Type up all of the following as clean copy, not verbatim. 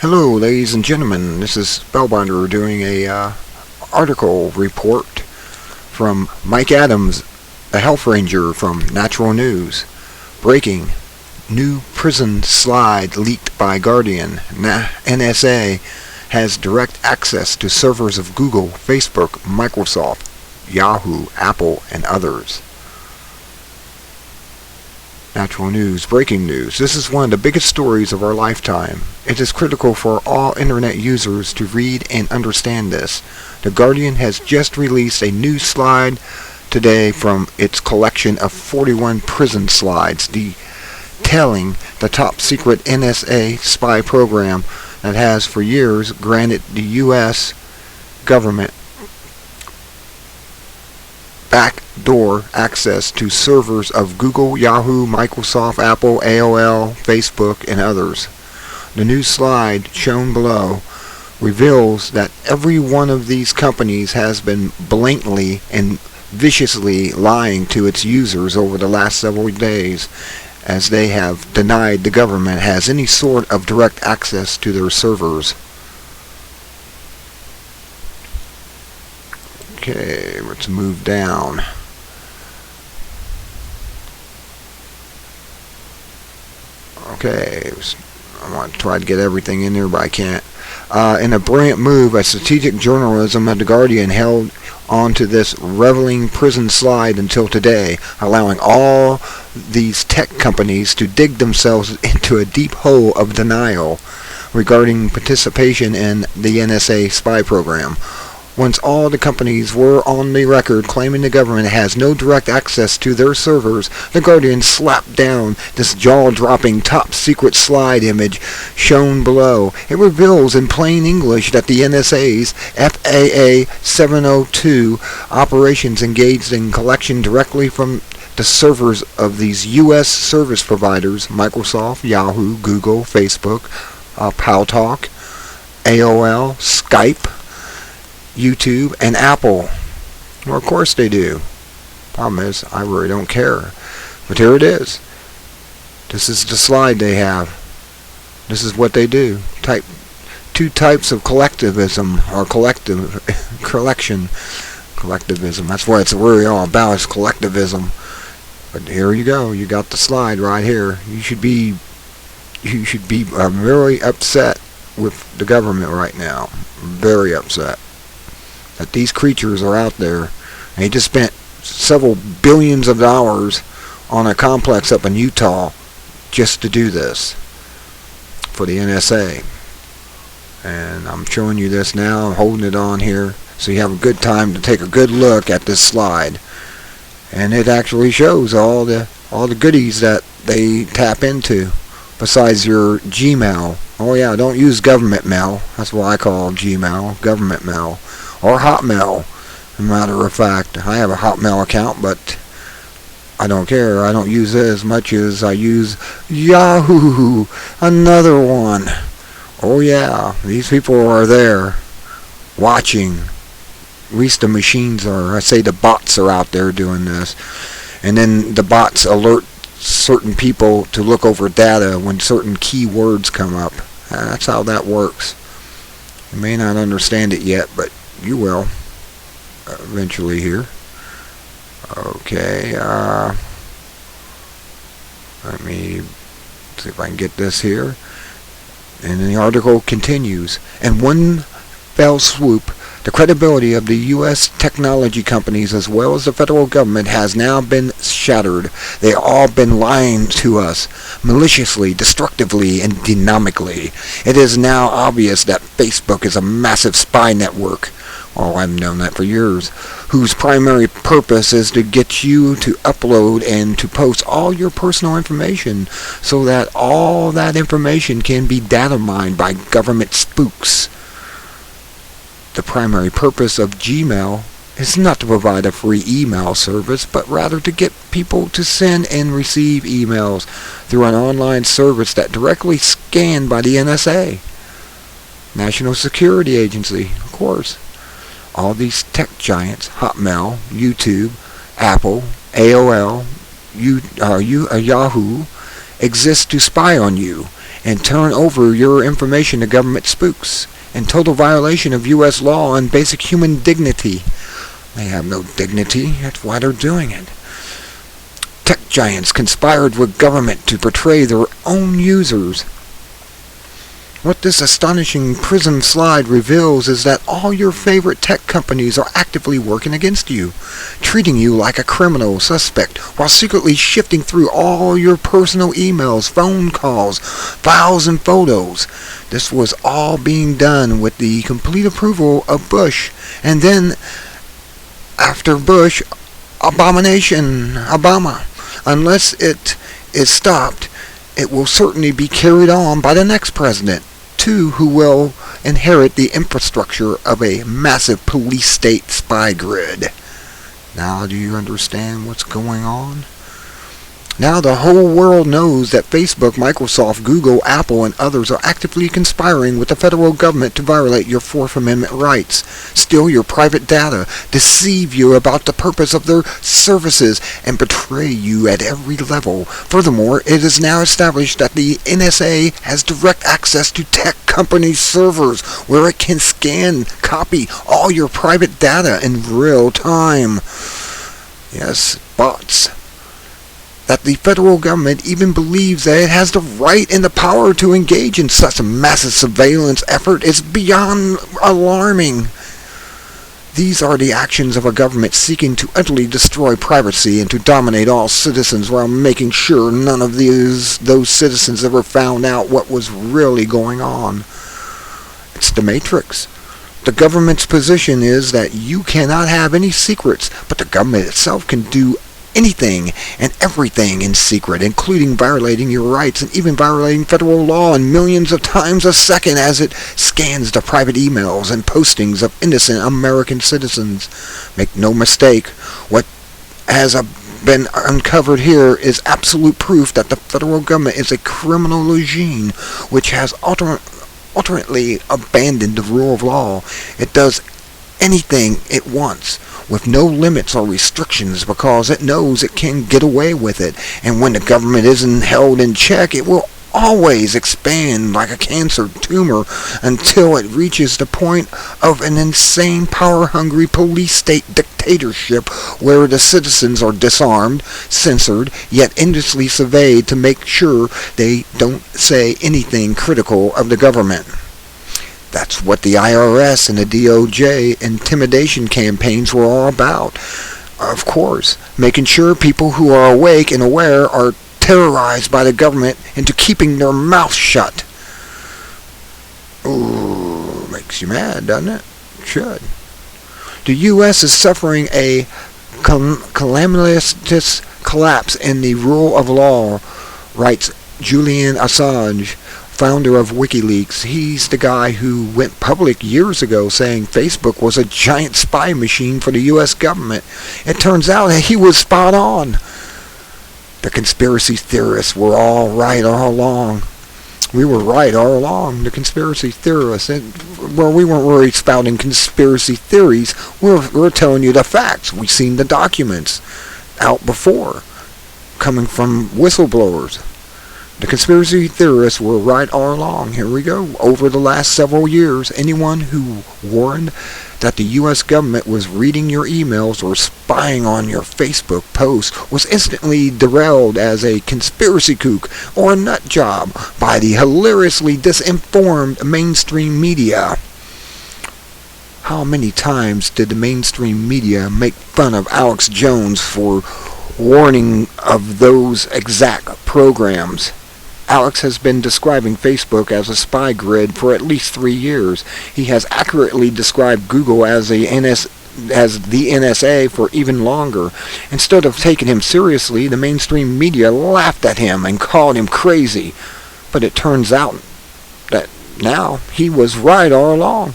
Hello, ladies and gentlemen. This is Spellbinder doing a article report from Mike Adams, a health ranger from Natural News. Breaking: new PRISM slide leaked by Guardian NSA has direct access to servers of Google, Facebook, Microsoft, Yahoo, Apple, and others. Natural News, breaking news. This is one of the biggest stories of our lifetime. It is critical for all internet users to read and understand this. The Guardian has just released a new slide today from its collection of 41 PRISM slides detailing the top secret NSA spy program that has for years granted the U.S. government backdoor access to servers of Google, Yahoo, Microsoft, Apple, AOL, Facebook, and others. The new slide shown below reveals that every one of these companies has been blatantly and viciously lying to its users over the last several days, as they have denied the government has any sort of direct access to their servers. Okay, let's move down. Okay, I want to try to get everything in there, but I can't. In a brilliant move by strategic journalism, The Guardian held on to this reveling PRISM slide until today, allowing all these tech companies to dig themselves into a deep hole of denial regarding participation in the NSA spy program. Once all the companies were on the record claiming the government has no direct access to their servers, The Guardian slapped down this jaw-dropping top-secret slide image shown below. It reveals in plain English that the NSA's FAA 702 operations engaged in collection directly from the servers of these U.S. service providers: Microsoft, Yahoo, Google, Facebook, Paltalk, AOL, Skype, YouTube, and Apple. Well, of course they do. Problem is, I really don't care. But here it is. This is the slide they have. This is what they do. Two types of collectivism, or collectivism. That's what it's really all about, is collectivism. But here you go. You got the slide right here. You should be very upset with the government right now. Very upset that these creatures are out there. And they just spent several billions of dollars on a complex up in Utah just to do this for the NSA. And I'm showing you this now. I'm holding it on here so you have a good time to take a good look at this slide. And it actually shows all the goodies that they tap into besides your Gmail. Oh yeah, don't use government mail. That's what I call Gmail, government mail. Or Hotmail. As a matter of fact, I have a Hotmail account, but I don't care. I don't use it as much as I use Yahoo, another one. Oh yeah, these people are there watching. At least the machines are. I say the bots are out there doing this. And then the bots alert certain people to look over data when certain keywords come up. That's how that works. You may not understand it yet, but you will eventually here. Okay, let me see if I can get this here. And the article continues. In one fell swoop, the credibility of the U.S. technology companies as well as the federal government has now been shattered. They have all been lying to us, maliciously, destructively, and dynamically. It is now obvious that Facebook is a massive spy network. Well, I've known that for years, whose primary purpose is to get you to upload and to post all your personal information so that all that information can be data mined by government spooks. The primary purpose of Gmail is not to provide a free email service, but rather to get people to send and receive emails through an online service that directly scanned by the NSA, National Security Agency, of course. All these tech giants, Hotmail, YouTube, Apple, AOL, Yahoo, exist to spy on you and turn over your information to government spooks, in total violation of U.S. law and basic human dignity. They have no dignity. That's why they're doing it. Tech giants conspired with government to portray their own users. What this astonishing PRISM slide reveals is that all your favorite tech companies are actively working against you, treating you like a criminal suspect while secretly shifting through all your personal emails, phone calls, files, and photos. This was all being done with the complete approval of Bush, and then, after Bush, Obama. Unless it is stopped, it will certainly be carried on by the next president, too, who will inherit the infrastructure of a massive police state spy grid. Now do you understand what's going on? Now the whole world knows that Facebook, Microsoft, Google, Apple, and others are actively conspiring with the federal government to violate your Fourth Amendment rights, steal your private data, deceive you about the purpose of their services, and betray you at every level. Furthermore, it is now established that the NSA has direct access to tech companies' servers, where it can scan, copy all your private data in real time. Yes, bots. That the federal government even believes that it has the right and the power to engage in such a massive surveillance effort is beyond alarming. These are the actions of a government seeking to utterly destroy privacy and to dominate all citizens while making sure none of those citizens ever found out what was really going on. It's the Matrix. The government's position is that you cannot have any secrets, but the government itself can do anything and everything in secret, including violating your rights and even violating federal law and millions of times a second as it scans the private emails and postings of innocent American citizens. Make no mistake, what has been uncovered here is absolute proof that the federal government is a criminal regime which has ultimately abandoned the rule of law. It does anything it wants, with no limits or restrictions, because it knows it can get away with it. And when the government isn't held in check, it will always expand like a cancer tumor until it reaches the point of an insane, power-hungry police state dictatorship where the citizens are disarmed, censored, yet endlessly surveyed to make sure they don't say anything critical of the government. That's what the IRS and the DOJ intimidation campaigns were all about. Of course, making sure people who are awake and aware are terrorized by the government into keeping their mouth shut. Ooh, makes you mad, doesn't it? Should. The U.S. is suffering a calamitous collapse in the rule of law, writes Julian Assange, founder of WikiLeaks. He's the guy who went public years ago saying Facebook was a giant spy machine for the U.S. government. It turns out that he was spot on. The conspiracy theorists were all right all along. We were right all along, the conspiracy theorists. Well, we weren't really spouting conspiracy theories. We're telling you the facts. We've seen the documents out before, coming from whistleblowers. The conspiracy theorists were right all along. Here we go. Over the last several years, anyone who warned that the U.S. government was reading your emails or spying on your Facebook posts was instantly derailed as a conspiracy kook or a nut job by the hilariously disinformed mainstream media. How many times did the mainstream media make fun of Alex Jones for warning of those exact programs? Alex has been describing Facebook as a spy grid for at least 3 years. He has accurately described Google as the NSA for even longer. Instead of taking him seriously, the mainstream media laughed at him and called him crazy. But it turns out that now he was right all along.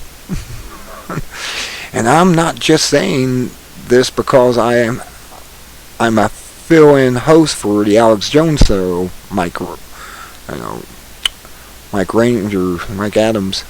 And I'm not just saying this because I'm a fill-in host for the Alex Jones show, Mike Ranger, Mike Adams.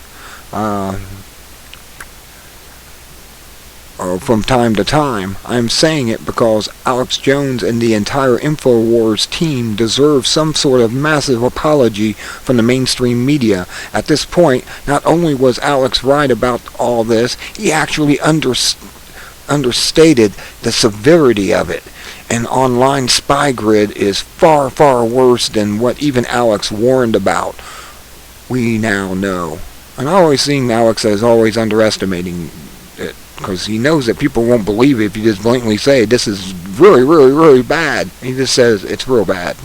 from time to time. I'm saying it because Alex Jones and the entire InfoWars team deserve some sort of massive apology from the mainstream media. At this point, not only was Alex right about all this, he actually understated the severity of it. An online spy grid is far, far worse than what even Alex warned about. We now know. And I always seen Alex as always underestimating it, because he knows that people won't believe it if you just blatantly say, this is really, really, really bad. He just says, it's real bad.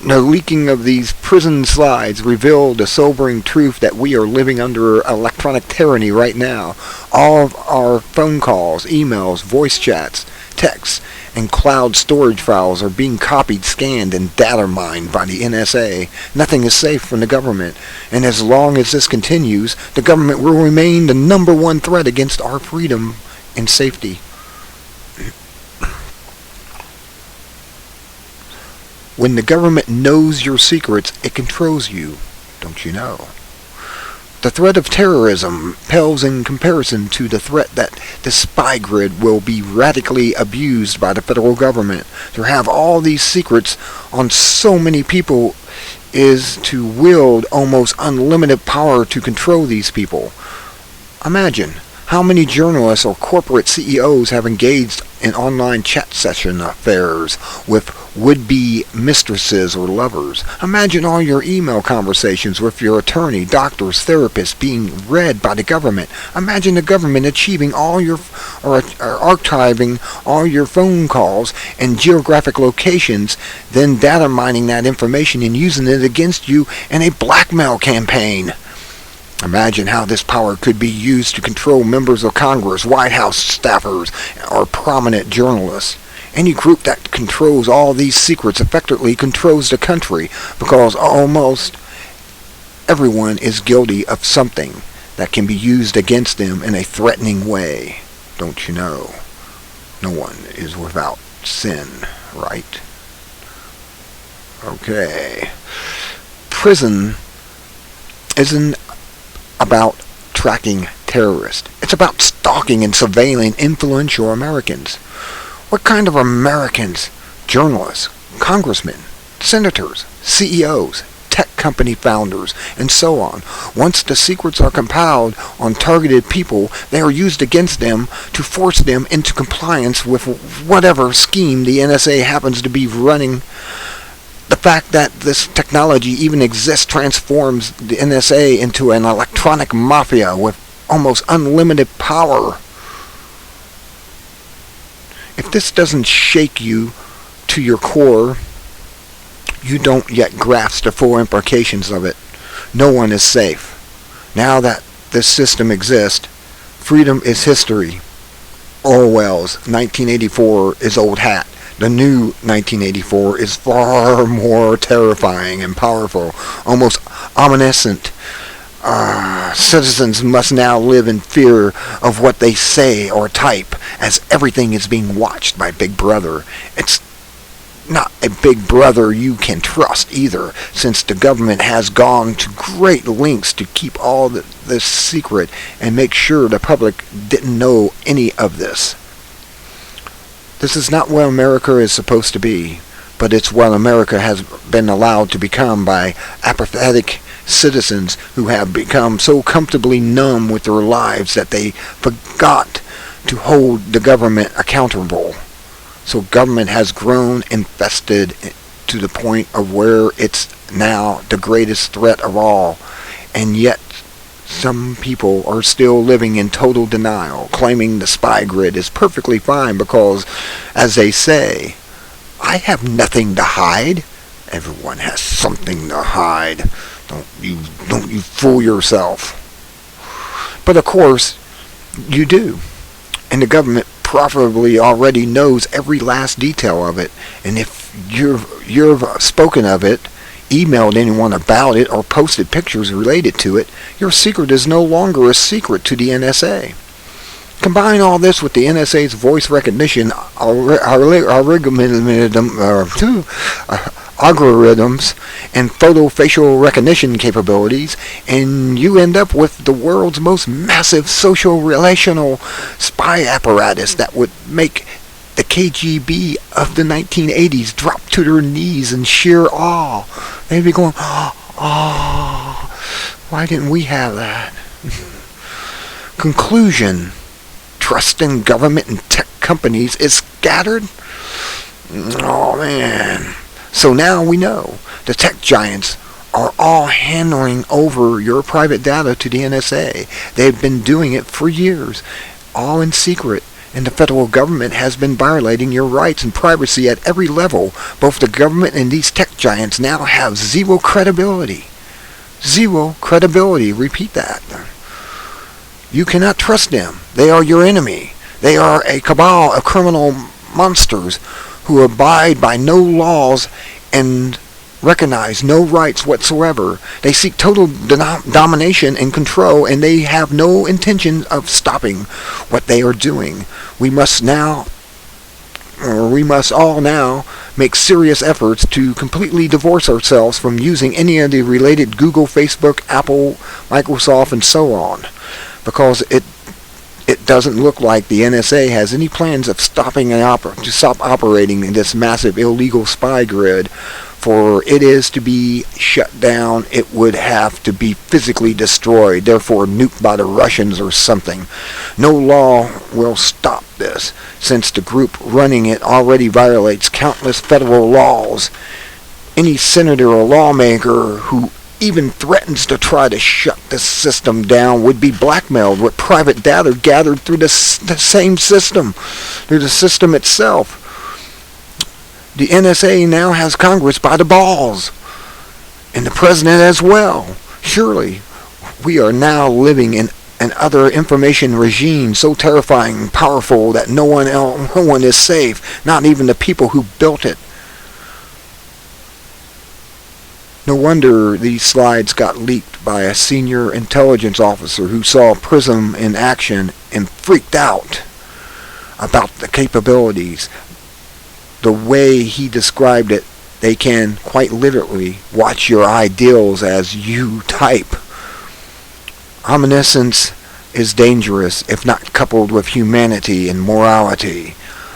The leaking of these PRISM slides revealed the sobering truth that we are living under electronic tyranny right now. All of our phone calls, emails, voice chats, texts, and cloud storage files are being copied, scanned, and data mined by the NSA. Nothing is safe from the government, and as long as this continues, the government will remain the number one threat against our freedom and safety. When the government knows your secrets, it controls you, don't you know? The threat of terrorism pales in comparison to the threat that the spy grid will be radically abused by the federal government. To have all these secrets on so many people is to wield almost unlimited power to control these people. Imagine how many journalists or corporate CEOs have engaged in online chat session affairs with would-be mistresses or lovers. Imagine all your email conversations with your attorney, doctors, therapists being read by the government. Imagine the government achieving all your or archiving all your phone calls and geographic locations, then data mining that information and using it against you in a blackmail campaign. Imagine how this power could be used to control members of Congress, White House staffers, or prominent journalists. Any group that controls all these secrets effectively controls the country, because almost everyone is guilty of something that can be used against them in a threatening way. Don't you know? No one is without sin, right? Okay. PRISM isn't about tracking terrorists. It's about stalking and surveilling influential Americans. What kind of Americans? Journalists, congressmen, senators, CEOs, tech company founders, and so on. Once the secrets are compiled on targeted people, they are used against them to force them into compliance with whatever scheme the NSA happens to be running. The fact that this technology even exists transforms the NSA into an electronic mafia with almost unlimited power. If this doesn't shake you to your core, you don't yet grasp the full implications of it. No one is safe. Now that this system exists, freedom is history. Orwell's 1984 is old hat. The new 1984 is far more terrifying and powerful, almost omniscient. Citizens must now live in fear of what they say or type, as everything is being watched by Big Brother. It's not a Big Brother you can trust either, since the government has gone to great lengths to keep all this secret and make sure the public didn't know any of this. This is not what America is supposed to be, but it's what America has been allowed to become by apathetic citizens who have become so comfortably numb with their lives that they forgot to hold the government accountable. So government has grown infested to the point of where it's now the greatest threat of all, and yet some people are still living in total denial, claiming the spy grid is perfectly fine because, as they say, I have nothing to hide. Everyone has something to hide. Don't you fool yourself. But of course, you do. And the government probably already knows every last detail of it. And if you've spoken of it, emailed anyone about it, or posted pictures related to it, your secret is no longer a secret to the NSA. Combine all this with the algorithms and photo facial recognition capabilities, and you end up with the world's most massive social relational spy apparatus that would make the KGB of the 1980s drop to their knees in sheer awe. They'd be going, oh, why didn't we have that? Conclusion: trust in government and tech companies is scattered. Oh man. So now we know the tech giants are all handing over your private data to the NSA. They've been doing it for years, all in secret, and the federal government has been violating your rights and privacy at every level. Both the government and these tech giants now have zero credibility. Zero credibility. Repeat that. You cannot trust them. They are your enemy. They are a cabal of criminal monsters who abide by no laws and recognize no rights whatsoever. They seek total domination and control, and they have no intention of stopping what they are doing. We must all now make serious efforts to completely divorce ourselves from using any of the related Google, Facebook, Apple, Microsoft, and so on, because it doesn't look like the NSA has any plans of to stop operating this massive illegal spy grid. For it is to be shut down, it would have to be physically destroyed, therefore nuked by the Russians or something. No law will stop this, since the group running it already violates countless federal laws. Any senator or lawmaker who even threatens to try to shut the system down would be blackmailed with private data gathered through the same system, through the system itself. The NSA now has Congress by the balls, and the president as well. Surely, we are now living in an other information regime so terrifying and powerful that no one is safe, not even the people who built it. No wonder these slides got leaked by a senior intelligence officer who saw PRISM in action and freaked out about the capabilities. The way he described it, they can quite literally watch your ideals as you type. Omniscience is dangerous if not coupled with humanity and morality.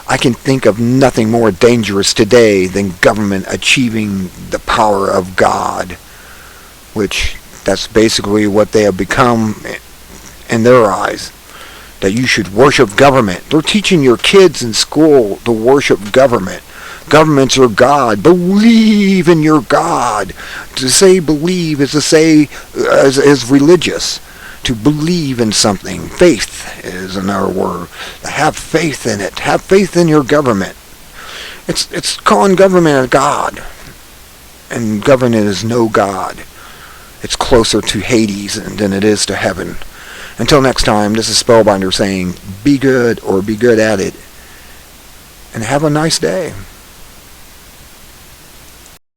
I can think of nothing more dangerous today than government achieving the power of God, which that's basically what they have become in their eyes, that you should worship government. They're teaching your kids in school to worship government. Government's your God. Believe in your God. To say believe is to say is religious. To believe in something. Faith is another word. To have faith in it. Have faith in your government. It's calling government a God. And government is no God. It's closer to Hades than it is to heaven. Until next time, this is Spellbinder saying, be good or be good at it. And have a nice day.